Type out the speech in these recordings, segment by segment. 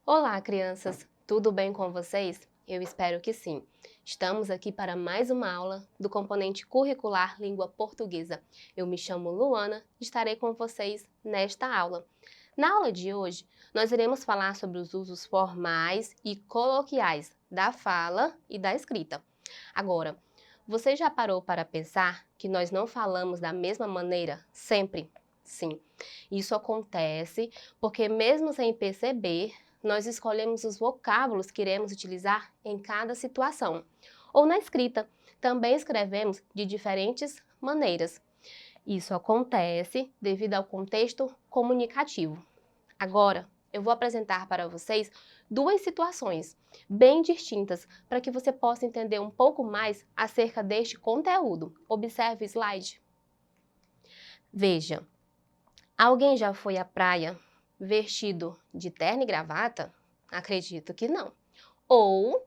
Olá, crianças! Tudo bem com vocês? Eu espero que sim. Estamos aqui para mais uma aula do componente curricular Língua Portuguesa. Eu me chamo Luana e estarei com vocês nesta aula. Na aula de hoje, nós iremos falar sobre os usos formais e coloquiais da fala e da escrita. Agora, você já parou para pensar que nós não falamos da mesma maneira sempre? Sim, isso acontece porque mesmo sem perceber, nós escolhemos os vocábulos que iremos utilizar em cada situação. Ou na escrita, também escrevemos de diferentes maneiras. Isso acontece devido ao contexto comunicativo. Agora, eu vou apresentar para vocês duas situações bem distintas para que você possa entender um pouco mais acerca deste conteúdo. Observe o slide. Veja, alguém já foi à praia vestido de terno e gravata? Acredito que não. Ou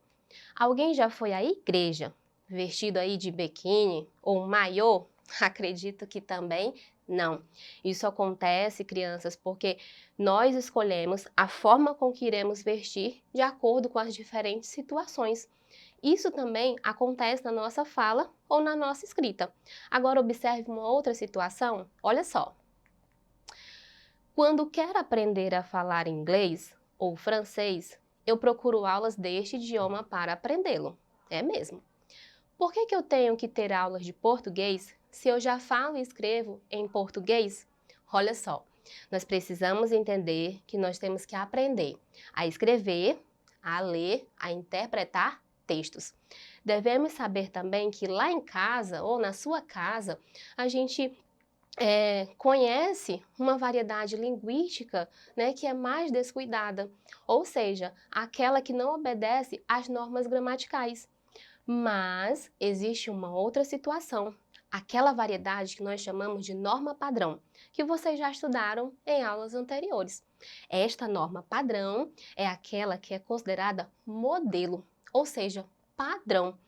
alguém já foi à igreja vestido aí de biquíni ou maiô? Acredito que também não. Isso acontece, crianças, porque nós escolhemos a forma com que iremos vestir de acordo com as diferentes situações. Isso também acontece na nossa fala ou na nossa escrita. Agora observe uma outra situação. Olha só. Quando quero aprender a falar inglês ou francês, eu procuro aulas deste idioma para aprendê-lo. É mesmo. Por que eu tenho que ter aulas de português se eu já falo e escrevo em português? Olha só, nós precisamos entender que nós temos que aprender a escrever, a ler, a interpretar textos. Devemos saber também que lá em casa ou na sua casa, a gente conhece uma variedade linguística, né, que é mais descuidada, ou seja, aquela que não obedece às normas gramaticais. Mas existe uma outra situação, aquela variedade que nós chamamos de norma padrão, que vocês já estudaram em aulas anteriores. Esta norma padrão é aquela que é considerada modelo, ou seja, padrão.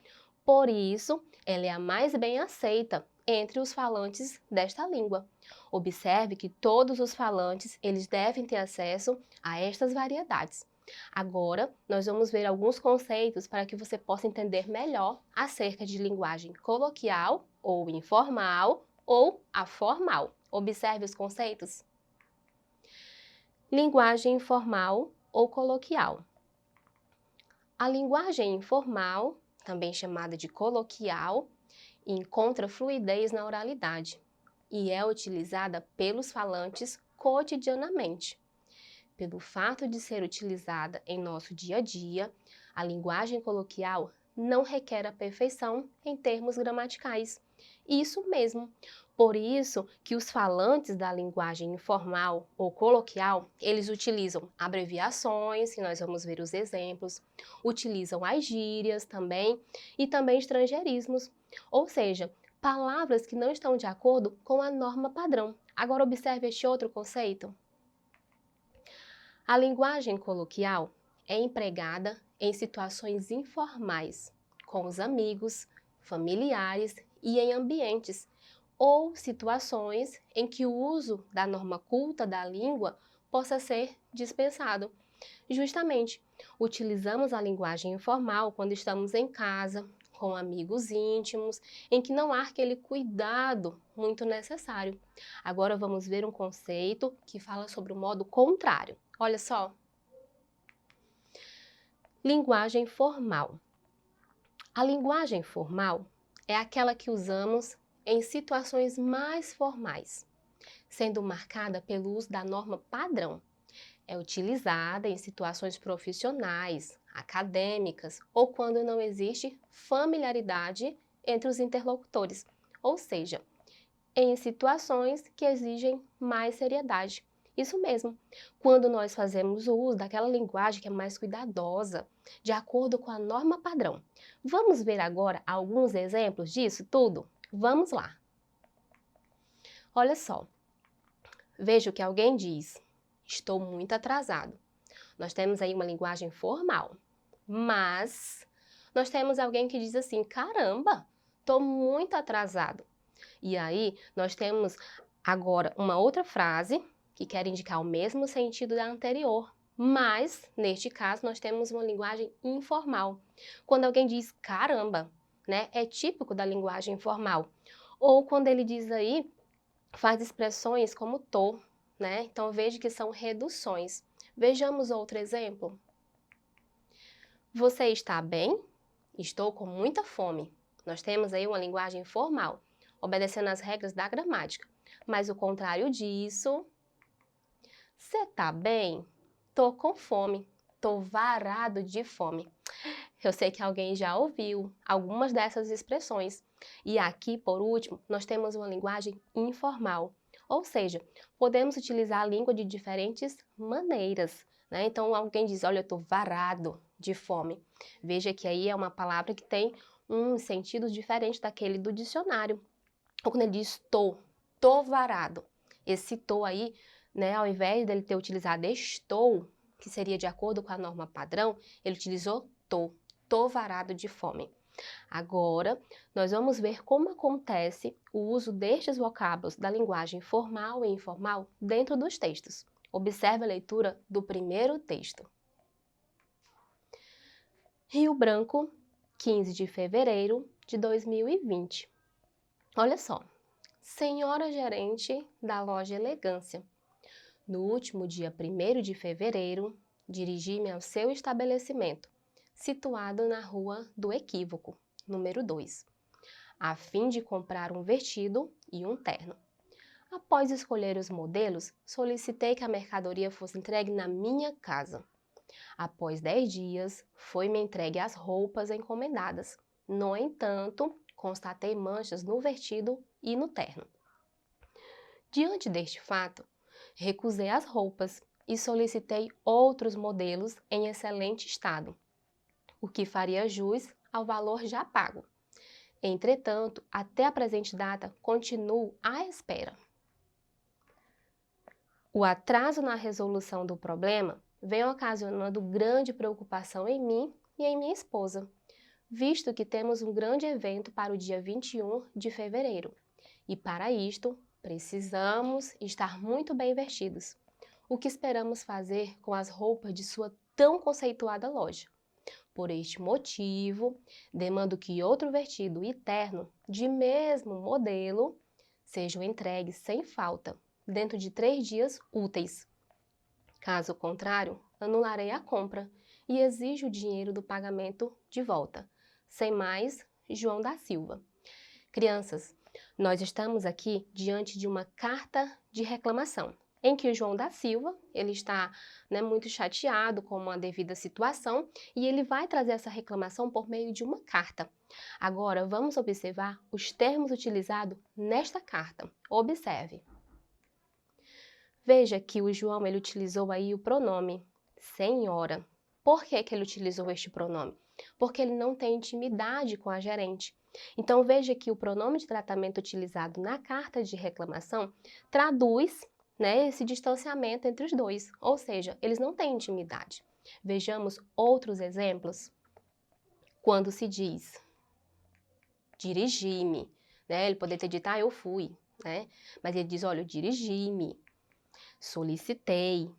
Por isso, ela é a mais bem aceita entre os falantes desta língua. Observe que todos os falantes eles devem ter acesso a estas variedades. Agora, nós vamos ver alguns conceitos para que você possa entender melhor acerca de linguagem coloquial ou informal ou a formal. Observe os conceitos. Linguagem informal ou coloquial. A linguagem informal, também chamada de coloquial, encontra fluidez na oralidade e é utilizada pelos falantes cotidianamente. Pelo fato de ser utilizada em nosso dia a dia, a linguagem coloquial não requer a perfeição em termos gramaticais. Isso mesmo. Por isso que os falantes da linguagem informal ou coloquial, eles utilizam abreviações, que nós vamos ver os exemplos, utilizam as gírias também e também estrangeirismos, ou seja, palavras que não estão de acordo com a norma padrão. Agora observe este outro conceito. A linguagem coloquial é empregada em situações informais, com os amigos, familiares e em ambientes, ou situações em que o uso da norma culta da língua possa ser dispensado. Justamente, utilizamos a linguagem informal quando estamos em casa, com amigos íntimos, em que não há aquele cuidado muito necessário. Agora vamos ver um conceito que fala sobre o modo contrário. Olha só. Linguagem formal. A linguagem formal é aquela que usamos em situações mais formais, sendo marcada pelo uso da norma padrão. É utilizada em situações profissionais, acadêmicas ou quando não existe familiaridade entre os interlocutores, ou seja, em situações que exigem mais seriedade. Isso mesmo, quando nós fazemos o uso daquela linguagem que é mais cuidadosa, de acordo com a norma padrão. Vamos ver agora alguns exemplos disso tudo? Vamos lá. Olha só, veja o que alguém diz. Estou muito atrasado. Nós temos aí uma linguagem formal, mas nós temos alguém que diz assim, caramba, estou muito atrasado. E aí, nós temos agora uma outra frase que quer indicar o mesmo sentido da anterior, Mas, neste caso, nós temos uma linguagem informal. Quando alguém diz caramba, né, é típico da linguagem informal. Ou quando ele diz aí, faz expressões como tô, né? Então veja que são reduções. Vejamos outro exemplo. Você está bem? Estou com muita fome. Nós temos aí uma linguagem formal, obedecendo às regras da gramática. Mas o contrário disso, você está bem? Tô com fome. Tô varado de fome. Eu sei que alguém já ouviu algumas dessas expressões. E aqui, por último, nós temos uma linguagem informal. Ou seja, podemos utilizar a língua de diferentes maneiras, né? Então, alguém diz, olha, eu tô varado de fome. Veja que aí é uma palavra que tem um sentido diferente daquele do dicionário. Ou quando ele diz tô varado. Esse tô aí, né, ao invés dele ter utilizado estou, que seria de acordo com a norma padrão, ele utilizou tô varado de fome. Agora, nós vamos ver como acontece o uso destes vocábulos da linguagem formal e informal dentro dos textos. Observe a leitura do primeiro texto. Rio Branco, 15 de fevereiro de 2020. Olha só. Senhora gerente da loja Elegância. No último dia 1º de fevereiro, dirigi-me ao seu estabelecimento, situado na Rua do Equívoco, número 2, a fim de comprar um vestido e um terno. Após escolher os modelos, solicitei que a mercadoria fosse entregue na minha casa. Após 10 dias, foi-me entregue as roupas encomendadas. No entanto, constatei manchas no vestido e no terno. Diante deste fato, recusei as roupas e solicitei outros modelos em excelente estado, o que faria jus ao valor já pago. Entretanto, até a presente data, continuo à espera. O atraso na resolução do problema vem ocasionando grande preocupação em mim e em minha esposa, visto que temos um grande evento para o dia 21 de fevereiro, e para isto, precisamos estar muito bem vestidos. O que esperamos fazer com as roupas de sua tão conceituada loja? Por este motivo, demando que outro vestido e terno de mesmo modelo sejam entregues sem falta, dentro de 3 dias úteis. Caso contrário, anularei a compra e exijo o dinheiro do pagamento de volta. Sem mais, João da Silva. Crianças, nós estamos aqui diante de uma carta de reclamação, em que o João da Silva, ele está, muito chateado com uma devida situação e ele vai trazer essa reclamação por meio de uma carta. Agora, vamos observar os termos utilizados nesta carta. Observe. Veja que o João, ele utilizou aí o pronome senhora. Por que que ele utilizou este pronome? Porque ele não tem intimidade com a gerente. Então, veja que o pronome de tratamento utilizado na carta de reclamação traduz, esse distanciamento entre os dois, ou seja, eles não têm intimidade. Vejamos outros exemplos. Quando se diz dirigi-me, ele poderia ter dito, eu fui, mas ele diz, olha, eu dirigi-me, solicitei,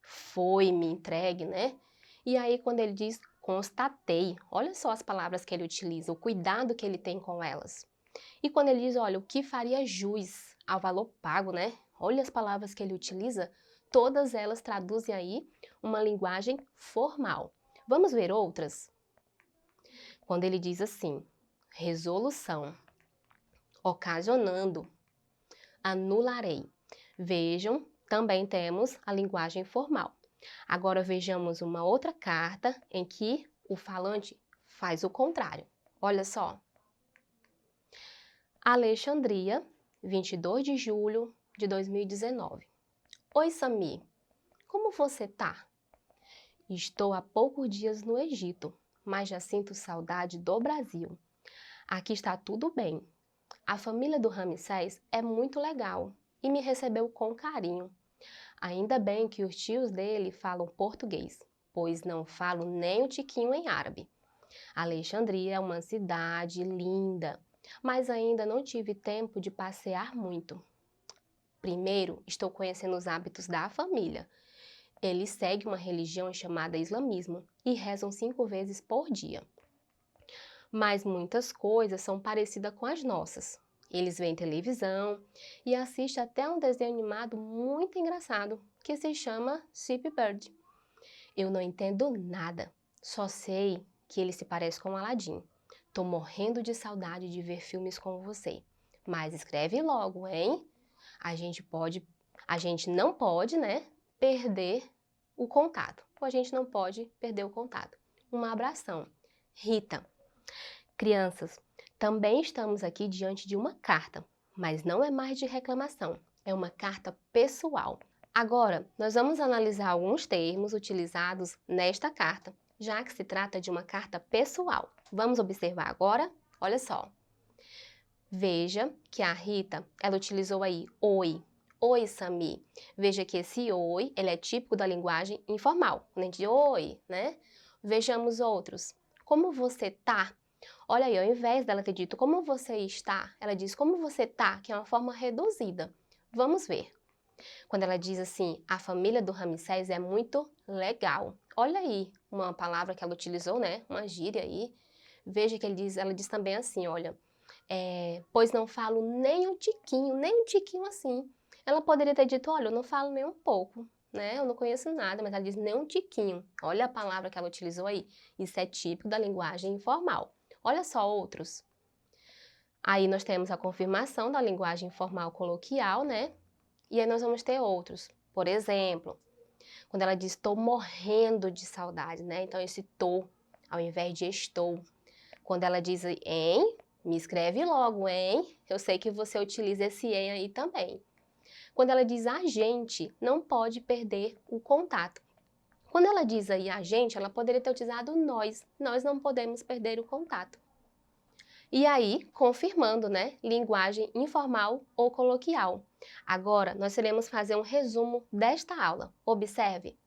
foi-me entregue, E aí, quando ele diz constatei, olha só as palavras que ele utiliza, o cuidado que ele tem com elas. E quando ele diz, olha, o que faria jus ao valor pago, Olha as palavras que ele utiliza, todas elas traduzem aí uma linguagem formal. Vamos ver outras? Quando ele diz assim, resolução, ocasionando, anularei. Vejam, também temos a linguagem formal. Agora vejamos uma outra carta em que o falante faz o contrário. Olha só. Alexandria, 22 de julho de 2019. Oi, Sami. Como você tá? Estou há poucos dias no Egito, mas já sinto saudade do Brasil. Aqui está tudo bem. A família do Ramsés é muito legal e me recebeu com carinho. Ainda bem que os tios dele falam português, pois não falo nem um tiquinho em árabe. Alexandria é uma cidade linda, mas ainda não tive tempo de passear muito. Primeiro, estou conhecendo os hábitos da família. Eles seguem uma religião chamada islamismo e rezam 5 vezes por dia. Mas muitas coisas são parecidas com as nossas. Eles veem televisão e assistem até um desenho animado muito engraçado que se chama Sleepy Bird. Eu não entendo nada, só sei que ele se parece com Aladdin. Tô morrendo de saudade de ver filmes com você. Mas escreve logo, hein? A gente não pode, né, perder o contato. Ou a gente não pode perder o contato. Um abração. Rita. Crianças, também estamos aqui diante de uma carta, mas não é mais de reclamação, é uma carta pessoal. Agora, nós vamos analisar alguns termos utilizados nesta carta, já que se trata de uma carta pessoal. Vamos observar agora? Olha só. Veja que a Rita, ela utilizou aí oi. Oi, Sami. Veja que esse oi, ele é típico da linguagem informal, né? De oi, né? Vejamos outros. Como você tá? Olha aí, ao invés dela ter dito como você está, ela diz como você tá, que é uma forma reduzida. Vamos ver. Quando ela diz assim, a família do Ramsés é muito legal. Olha aí, uma palavra que ela utilizou, né? Uma gíria aí. Veja que ela diz também assim, olha, pois não falo nem um tiquinho assim. Ela poderia ter dito, olha, eu não falo nem um pouco, né? Eu não conheço nada, mas ela diz nem um tiquinho. Olha a palavra que ela utilizou aí. Isso é típico da linguagem informal. Olha só outros. Aí nós temos a confirmação da linguagem informal coloquial, né? E aí nós vamos ter outros. Por exemplo, quando ela diz estou morrendo de saudade, né? Então esse tô ao invés de estou. Quando ela diz em, me escreve logo, hein? Eu sei que você utiliza esse em aí também. Quando ela diz a gente, não pode perder o contato. Quando ela diz aí a gente, ela poderia ter utilizado nós. Nós não podemos perder o contato. E aí, confirmando, né? Linguagem informal ou coloquial. Agora, nós iremos fazer um resumo desta aula. Observe.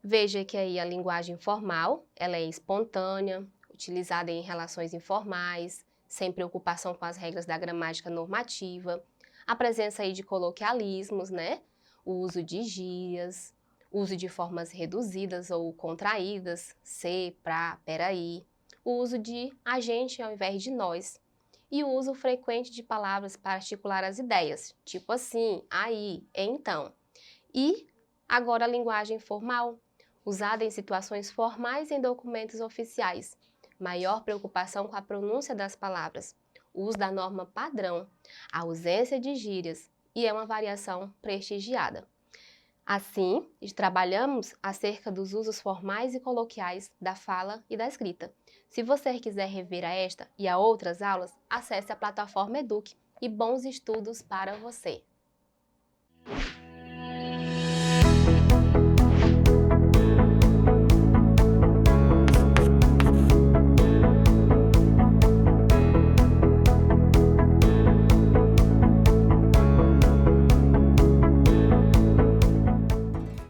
Veja que aí a linguagem formal, ela é espontânea, utilizada em relações informais, sem preocupação com as regras da gramática normativa. A presença aí de coloquialismos, né? O uso de gírias, uso de formas reduzidas ou contraídas, se, pra, peraí. O uso de a gente ao invés de nós. E o uso frequente de palavras para articular as ideias, tipo assim, aí, então. E agora a linguagem formal, usada em situações formais e em documentos oficiais. Maior preocupação com a pronúncia das palavras, o uso da norma padrão, a ausência de gírias e é uma variação prestigiada. Assim, trabalhamos acerca dos usos formais e coloquiais da fala e da escrita. Se você quiser rever a esta e a outras aulas, acesse a plataforma Eduque e bons estudos para você!